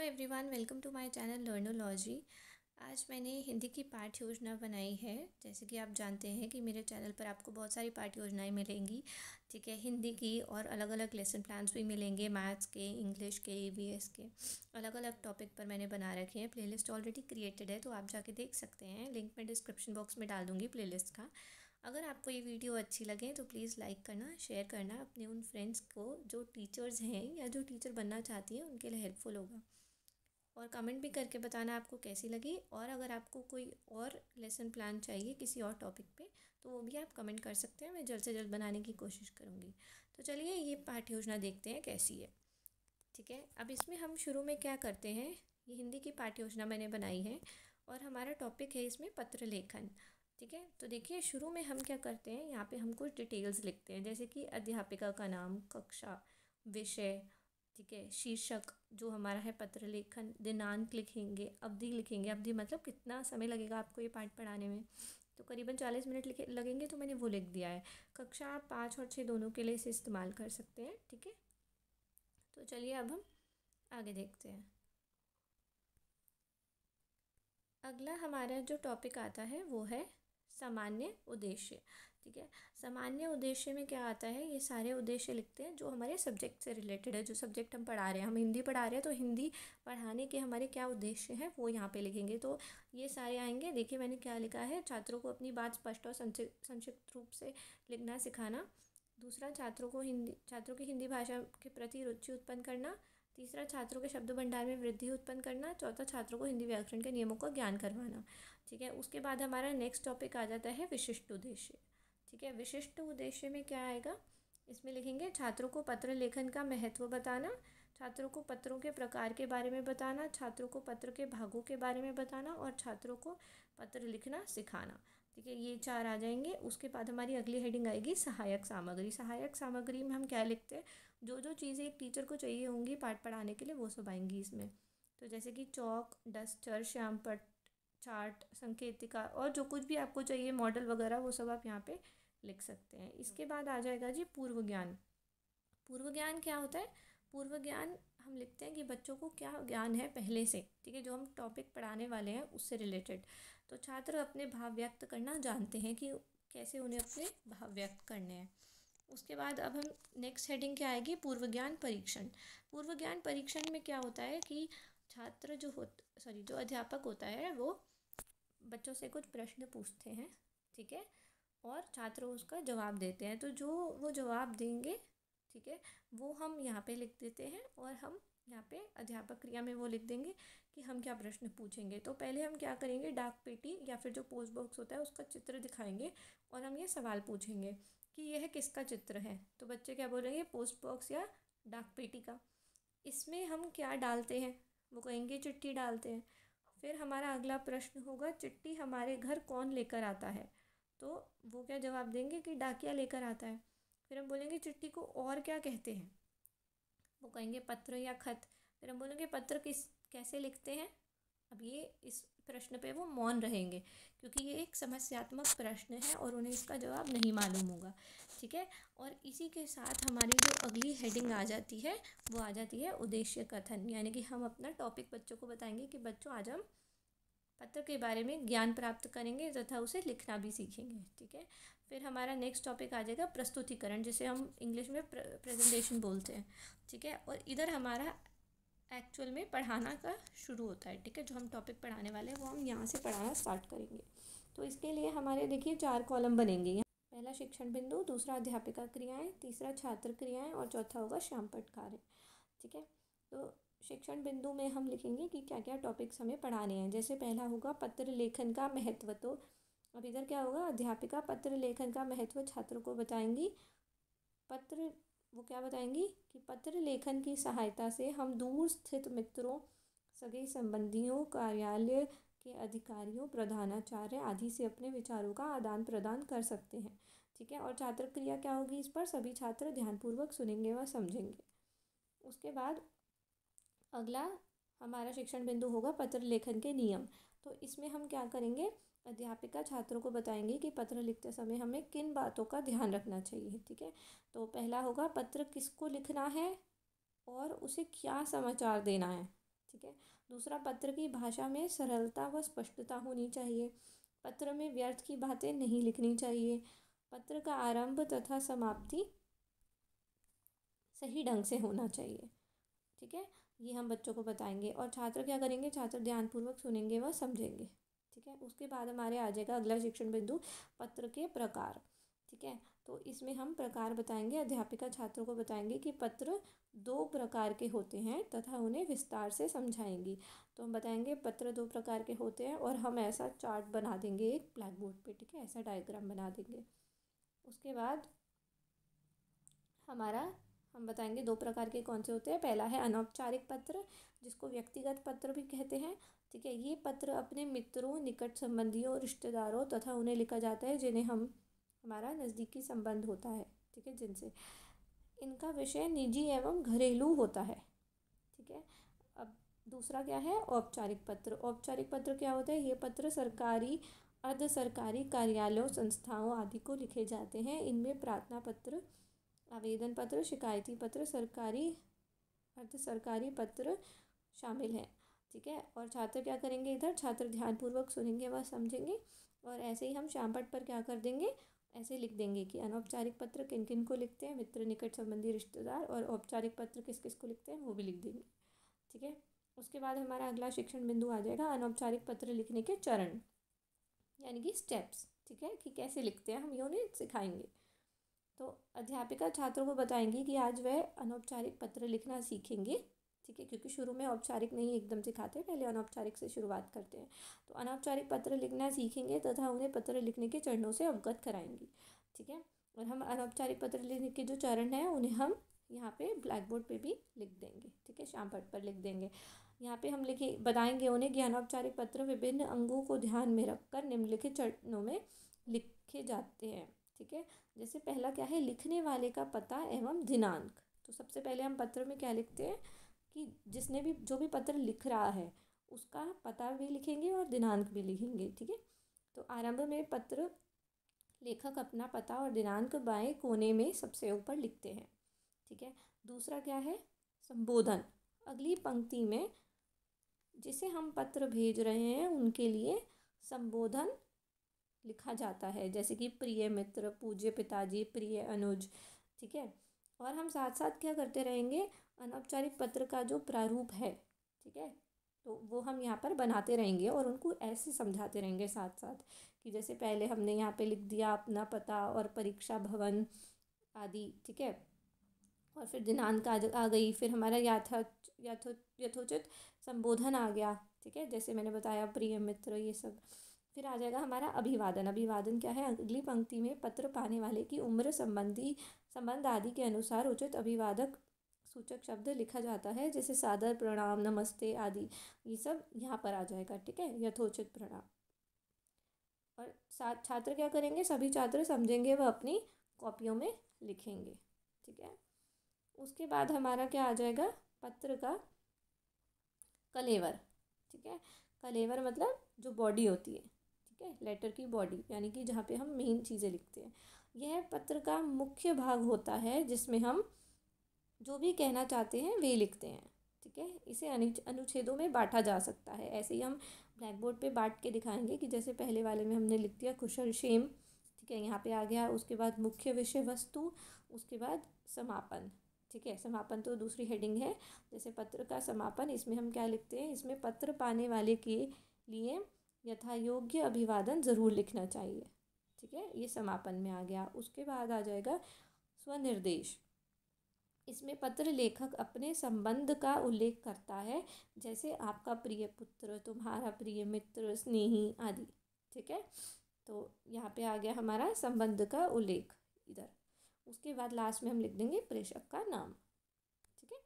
Everyone, welcome to my channel Learnology. आज मैंने हिंदी की पाठ्य योजना बनाई है। जैसे कि आप जानते हैं कि मेरे चैनल पर आपको बहुत सारी पाठ्य योजनाएं मिलेंगी, ठीक है। हिंदी की और अलग अलग लेसन प्लान्स भी मिलेंगे, मैथ्स के, इंग्लिश के, ईवीएस के, अलग अलग टॉपिक पर मैंने बना रखे हैं। प्लेलिस्ट ऑलरेडी क्रिएटेड है, तो आप जाके देख सकते हैं। लिंक मैं डिस्क्रिप्शन बॉक्स में डाल दूँगी प्लेलिस्ट का। अगर आपको ये वीडियो अच्छी लगे तो प्लीज़ लाइक करना, शेयर करना अपने उन फ्रेंड्स को जो टीचर्स हैं या जो टीचर बनना चाहती हैं, उनके लिए हेल्पफुल होगा। और कमेंट भी करके बताना आपको कैसी लगी। और अगर आपको कोई और लेसन प्लान चाहिए किसी और टॉपिक पे, तो वो भी आप कमेंट कर सकते हैं। मैं जल्द से जल्द बनाने की कोशिश करूँगी। तो चलिए ये पाठ्य योजना देखते हैं कैसी है, ठीक है। अब इसमें हम शुरू में क्या करते हैं, ये हिंदी की पाठ्य योजना मैंने बनाई है और हमारा टॉपिक है इसमें पत्र लेखन, ठीक है। तो देखिए शुरू में हम क्या करते हैं, यहाँ पे हम कुछ डिटेल्स लिखते हैं, जैसे कि अध्यापिका का नाम, कक्षा, विषय, ठीक है, शीर्षक जो हमारा है पत्र लेखन, दिनांक लिखेंगे, अवधि लिखेंगे। अवधि मतलब कितना समय लगेगा आपको ये पाठ पढ़ाने में, तो करीबन 40 मिनट लगेंगे, तो मैंने वो लिख दिया है। कक्षा आप 5 और 6 दोनों के लिए इसे इस्तेमाल कर सकते हैं, ठीक है। तो चलिए अब हम आगे देखते हैं। अगला हमारा जो टॉपिक आता है वो है सामान्य उद्देश्य, ठीक है। सामान्य उद्देश्य में क्या आता है, ये सारे उद्देश्य लिखते हैं जो हमारे सब्जेक्ट से रिलेटेड है। जो सब्जेक्ट हम पढ़ा रहे हैं, हम हिंदी पढ़ा रहे हैं, तो हिंदी पढ़ाने के हमारे क्या उद्देश्य हैं वो यहाँ पे लिखेंगे। तो ये सारे आएंगे। देखिए मैंने क्या लिखा है, छात्रों को अपनी बात स्पष्ट और संक्षिप्त रूप से लिखना सिखाना। दूसरा, छात्रों की हिंदी भाषा के प्रति रुचि उत्पन्न करना। तीसरा, छात्रों के शब्द भंडार में वृद्धि उत्पन्न करना। चौथा, छात्रों को हिंदी व्याकरण के नियमों का ज्ञान करवाना, ठीक है। उसके बाद हमारा नेक्स्ट टॉपिक आ जाता है विशिष्ट उद्देश्य, ठीक है। विशिष्ट उद्देश्य में क्या आएगा, इसमें लिखेंगे छात्रों को पत्र लेखन का महत्व बताना, छात्रों को पत्रों के प्रकार के बारे में बताना, छात्रों को पत्र के भागों के बारे में बताना और छात्रों को पत्र लिखना सिखाना, ठीक है। ये 4 आ जाएंगे। उसके बाद हमारी अगली हेडिंग आएगी सहायक सामग्री। सहायक सामग्री में हम क्या लिखते हैं, जो जो चीज़ें एक टीचर को चाहिए होंगी पाठ पढ़ाने के लिए, वो सब आएंगी इसमें। तो जैसे कि चौक, डस्टर, श्याम पट्ट, चार्ट, संकेतिका और जो कुछ भी आपको चाहिए, मॉडल वगैरह, वो सब आप यहाँ पे लिख सकते हैं। इसके बाद आ जाएगा जी पूर्व ज्ञान। पूर्व ज्ञान क्या होता है, पूर्व ज्ञान हम लिखते हैं कि बच्चों को क्या ज्ञान है पहले से, ठीक है, जो हम टॉपिक पढ़ाने वाले हैं उससे रिलेटेड। तो छात्र अपने भाव व्यक्त करना जानते हैं कि कैसे उन्हें अपने भाव व्यक्त करने हैं। उसके बाद अब हम नेक्स्ट हेडिंग क्या आएगी, पूर्व ज्ञान परीक्षण। पूर्व ज्ञान परीक्षण में क्या होता है कि छात्र जो अध्यापक होता है वो बच्चों से कुछ प्रश्न पूछते हैं, ठीक है, और छात्र उसका जवाब देते हैं। तो जो वो जवाब देंगे, ठीक है, वो हम यहाँ पे लिख देते हैं और हम यहाँ पे अध्यापक क्रिया में वो लिख देंगे कि हम क्या प्रश्न पूछेंगे। तो पहले हम क्या करेंगे, डाक पेटी या फिर जो पोस्ट बॉक्स होता है उसका चित्र दिखाएंगे और हम ये सवाल पूछेंगे कि यह किसका चित्र है। तो बच्चे क्या बोलेंगे, पोस्ट बॉक्स या डाक पेटी का। इसमें हम क्या डालते हैं, वो कहेंगे चिट्ठी डालते हैं। फिर हमारा अगला प्रश्न होगा, चिट्ठी हमारे घर कौन लेकर आता है। तो वो क्या जवाब देंगे कि डाकिया लेकर आता है। फिर हम बोलेंगे चिट्ठी को और क्या कहते हैं, वो कहेंगे पत्र या खत। फिर हम बोलेंगे पत्र कैसे लिखते हैं। अब ये इस प्रश्न पे वो मौन रहेंगे क्योंकि ये एक समस्यात्मक प्रश्न है और उन्हें इसका जवाब नहीं मालूम होगा, ठीक है। और इसी के साथ हमारी जो अगली हेडिंग आ जाती है वो आ जाती है उद्देश्य कथन, यानी कि हम अपना टॉपिक बच्चों को बताएंगे कि बच्चों आज हम पत्र के बारे में ज्ञान प्राप्त करेंगे तथा उसे लिखना भी सीखेंगे, ठीक है। फिर हमारा नेक्स्ट टॉपिक आ जाएगा प्रस्तुतिकरण, जिसे हम इंग्लिश में प्रेजेंटेशन बोलते हैं, ठीक है। और इधर हमारा एक्चुअल में पढ़ाना का शुरू होता है, ठीक है। जो हम टॉपिक पढ़ाने वाले हैं वो हम यहाँ से पढ़ाना स्टार्ट करेंगे। तो इसके लिए हमारे देखिए 4 कॉलम बनेंगे। पहला शिक्षण बिंदु, दूसरा अध्यापिका क्रियाएं, तीसरा छात्र क्रियाएं और चौथा होगा श्यामपट्ट कार्य, ठीक है। तो शिक्षण बिंदु में हम लिखेंगे कि क्या क्या टॉपिक्स हमें पढ़ाने हैं। जैसे पहला होगा पत्र लेखन का महत्व। तो अब इधर क्या होगा, अध्यापिका पत्र लेखन का महत्व छात्रों को बताएंगी। वो क्या बताएंगी कि पत्र लेखन की सहायता से हम दूर स्थित मित्रों, सगे संबंधियों, कार्यालय के अधिकारियों, प्रधानाचार्य आदि से अपने विचारों का आदान प्रदान कर सकते हैं, ठीक है। और छात्र क्रिया क्या होगी, इस पर सभी छात्र ध्यानपूर्वक सुनेंगे व समझेंगे। उसके बाद अगला हमारा शिक्षण बिंदु होगा पत्र लेखन के नियम। तो इसमें हम क्या करेंगे, अध्यापिका छात्रों को बताएंगे कि पत्र लिखते समय हमें किन बातों का ध्यान रखना चाहिए, ठीक है। तो पहला होगा पत्र किसको लिखना है और उसे क्या समाचार देना है, ठीक है। दूसरा, पत्र की भाषा में सरलता व स्पष्टता होनी चाहिए। पत्र में व्यर्थ की बातें नहीं लिखनी चाहिए। पत्र का आरंभ तथा समाप्ति सही ढंग से होना चाहिए। ठीक है, ये हम बच्चों को बताएंगे। और छात्र क्या करेंगे, छात्र ध्यानपूर्वक सुनेंगे व समझेंगे। ठीक है, उसके बाद हमारे आ जाएगा अगला शिक्षण बिंदु, पत्र के प्रकार। ठीक है, तो इसमें हम प्रकार बताएंगे। अध्यापिका छात्रों को बताएंगे कि पत्र 2 प्रकार के होते हैं तथा उन्हें विस्तार से समझाएंगी। तो हम बताएंगे पत्र 2 प्रकार के होते हैं और हम ऐसा चार्ट बना देंगे एक ब्लैक बोर्ड पे। ठीक है, ऐसा डायग्राम बना देंगे। उसके बाद हमारा हम बताएंगे 2 प्रकार के कौन से होते हैं। पहला है अनौपचारिक पत्र, जिसको व्यक्तिगत पत्र भी कहते हैं। ठीक है, ये पत्र अपने मित्रों, निकट संबंधियों, रिश्तेदारों तथा उन्हें लिखा जाता है जिन्हें हमारा नज़दीकी संबंध होता है। ठीक है, जिनसे इनका विषय निजी एवं घरेलू होता है। ठीक है, अब दूसरा क्या है, औपचारिक पत्र। औपचारिक पत्र क्या होता है, ये पत्र सरकारी, अर्ध सरकारी कार्यालयों, संस्थाओं आदि को लिखे जाते हैं। इनमें प्रार्थना पत्र, आवेदन पत्र, शिकायती पत्र, सरकारी, अर्ध सरकारी पत्र शामिल हैं। ठीक है, और छात्र क्या करेंगे, इधर छात्र ध्यानपूर्वक सुनेंगे व समझेंगे। और ऐसे ही हम श्यामपट्ट पर क्या कर देंगे, ऐसे लिख देंगे कि अनौपचारिक पत्र किन किन को लिखते हैं, मित्र, निकट संबंधी, रिश्तेदार, और औपचारिक पत्र किस किस को लिखते हैं वो भी लिख देंगे। ठीक है, उसके बाद हमारा अगला शिक्षण बिंदु आ जाएगा अनौपचारिक पत्र लिखने के चरण, यानी कि स्टेप्स। ठीक है, कि कैसे लिखते हैं हम ये उन्हें सिखाएंगे। तो अध्यापिका छात्रों को बताएंगी कि आज वह अनौपचारिक पत्र लिखना सीखेंगे। ठीक है, क्योंकि शुरू में औपचारिक नहीं एकदम सिखाते, पहले अनौपचारिक से शुरुआत करते हैं। तो अनौपचारिक पत्र लिखना सीखेंगे तथा उन्हें पत्र लिखने के चरणों से अवगत कराएंगी। ठीक है, और हम अनौपचारिक पत्र लिखने के जो चरण हैं उन्हें हम यहाँ पे ब्लैक बोर्ड पे भी लिख देंगे। ठीक है, श्यामपट्ट पर लिख देंगे। यहाँ पे हम बताएंगे उन्हें कि अनौपचारिक पत्र विभिन्न अंगों को ध्यान में रखकर निम्नलिखित चरणों में लिखे जाते हैं। ठीक है, जैसे पहला क्या है, लिखने वाले का पता एवं दिनांक। तो सबसे पहले हम पत्र में क्या लिखते हैं कि जिसने भी जो भी पत्र लिख रहा है उसका पता भी लिखेंगे और दिनांक भी लिखेंगे। ठीक है, तो आरंभ में पत्र लेखक अपना पता और दिनांक बाएं कोने में सबसे ऊपर लिखते हैं। ठीक है, दूसरा क्या है, संबोधन। अगली पंक्ति में जिसे हम पत्र भेज रहे हैं उनके लिए संबोधन लिखा जाता है, जैसे कि प्रिय मित्र, पूज्य पिताजी, प्रिय अनुज। ठीक है, और हम साथ साथ क्या करते रहेंगे, अनौपचारिक पत्र का जो प्रारूप है, ठीक है, तो वो हम यहाँ पर बनाते रहेंगे और उनको ऐसे समझाते रहेंगे साथ साथ कि जैसे पहले हमने यहाँ पे लिख दिया अपना पता और परीक्षा भवन आदि। ठीक है, और फिर दिनांक आ गई, फिर हमारा यथोचित संबोधन आ गया। ठीक है, जैसे मैंने बताया प्रिय मित्र, ये सब। फिर आ जाएगा हमारा अभिवादन। अभिवादन क्या है, अगली पंक्ति में पत्र पाने वाले की उम्र, संबंध आदि के अनुसार उचित अभिवादक सूचक शब्द लिखा जाता है, जैसे सादर प्रणाम, नमस्ते आदि। ये सब यहाँ पर आ जाएगा। ठीक है, यथोचित प्रणाम। और छात्र क्या करेंगे, सभी छात्र समझेंगे व अपनी कॉपियों में लिखेंगे। ठीक है, उसके बाद हमारा क्या आ जाएगा, पत्र का कलेवर। ठीक है, कलेवर मतलब जो बॉडी होती है। ठीक है, लेटर की बॉडी, यानी कि जहाँ पे हम मेन चीज़ें लिखते हैं। यह पत्र का मुख्य भाग होता है जिसमें हम जो भी कहना चाहते हैं वे लिखते हैं। ठीक है, इसे अनुच्छेदों में बांटा जा सकता है। ऐसे ही हम ब्लैक बोर्ड पे बांट के दिखाएंगे कि जैसे पहले वाले में हमने लिख दिया कुशल क्षेम। ठीक है, यहाँ पे आ गया। उसके बाद मुख्य विषय वस्तु, उसके बाद समापन। ठीक है, समापन तो दूसरी हेडिंग है। जैसे पत्र का समापन, इसमें हम क्या लिखते हैं, इसमें पत्र पाने वाले के लिए यथायोग्य अभिवादन ज़रूर लिखना चाहिए। ठीक है, ये समापन में आ गया। उसके बाद आ जाएगा स्वनिर्देश। इसमें पत्र लेखक अपने संबंध का उल्लेख करता है, जैसे आपका प्रिय पुत्र, तुम्हारा प्रिय मित्र, स्नेही आदि। ठीक है, तो यहाँ पे आ गया हमारा संबंध का उल्लेख इधर। उसके बाद लास्ट में हम लिख देंगे प्रेषक का नाम। ठीक है,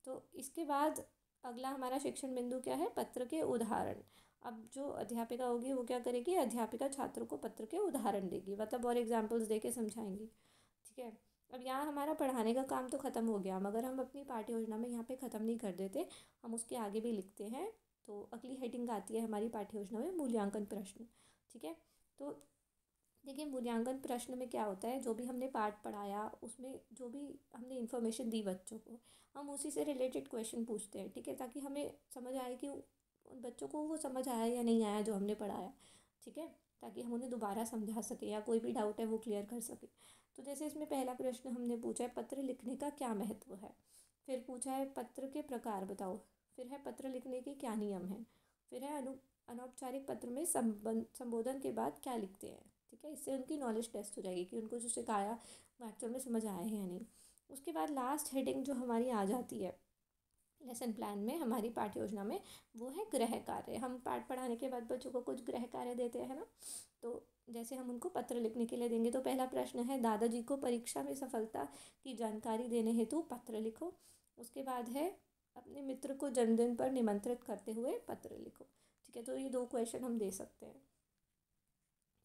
तो इसके बाद अगला हमारा शिक्षण बिंदु क्या है, पत्र के उदाहरण। अब जो अध्यापिका होगी वो क्या करेगी, अध्यापिका छात्रों को पत्र के उदाहरण देगी, मतलब और एग्जाम्पल्स दे के समझाएंगी। ठीक है, अब यहाँ हमारा पढ़ाने का काम तो ख़त्म हो गया, मगर हम अपनी पाठ्य योजना में यहाँ पे ख़त्म नहीं कर देते, हम उसके आगे भी लिखते हैं। तो अगली हेडिंग आती है हमारी पाठ्य योजना में, मूल्यांकन प्रश्न। ठीक है, तो देखिए, मूल्यांकन प्रश्न में क्या होता है, जो भी हमने पाठ पढ़ाया उसमें जो भी हमने इन्फॉर्मेशन दी बच्चों को, हम उसी से रिलेटेड क्वेश्चन पूछते हैं, ठीक है, ताकि हमें समझ आए कि उन बच्चों को वो समझ आया या नहीं आया जो हमने पढ़ाया, ठीक है, ताकि हम उन्हें दोबारा समझा सकें या कोई भी डाउट है वो क्लियर कर सकें। तो जैसे इसमें पहला प्रश्न हमने पूछा है, पत्र लिखने का क्या महत्व है। फिर पूछा है, पत्र के प्रकार बताओ। फिर है, पत्र लिखने के क्या नियम हैं। फिर है, अनौपचारिक पत्र में संबोधन के बाद क्या लिखते हैं। ठीक है, इससे उनकी नॉलेज टेस्ट हो जाएगी कि उनको जो सिखाया वो एक्चुअल में समझ आया है या नहीं। उसके बाद लास्ट हेडिंग जो हमारी आ जाती है लेसन प्लान में, हमारी पाठ्य योजना में, वो है गृह कार्य। हम पाठ पढ़ाने के बाद बच्चों को कुछ गृह कार्य देते हैं ना, तो जैसे हम उनको पत्र लिखने के लिए देंगे, तो पहला प्रश्न है, दादाजी को परीक्षा में सफलता की जानकारी देने हेतु पत्र लिखो। उसके बाद है, अपने मित्र को जन्मदिन पर निमंत्रित करते हुए पत्र लिखो। ठीक है, तो ये 2 क्वेश्चन हम दे सकते हैं,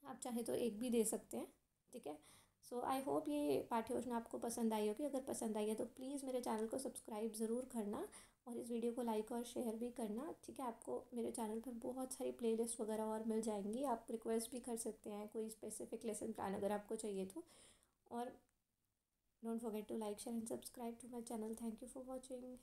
आप चाहे तो एक भी दे सकते हैं। ठीक है, सो आई होप ये पाठ्य योजना आपको पसंद आई होगी। अगर पसंद आई है तो प्लीज़ मेरे चैनल को सब्सक्राइब ज़रूर करना और इस वीडियो को लाइक और शेयर भी करना। ठीक है, आपको मेरे चैनल पर बहुत सारी प्लेलिस्ट वगैरह और मिल जाएंगी, आप रिक्वेस्ट भी कर सकते हैं कोई स्पेसिफिक लेसन प्लान अगर आपको चाहिए तो। और don't forget to like share and subscribe to my channel. Thank you for watching.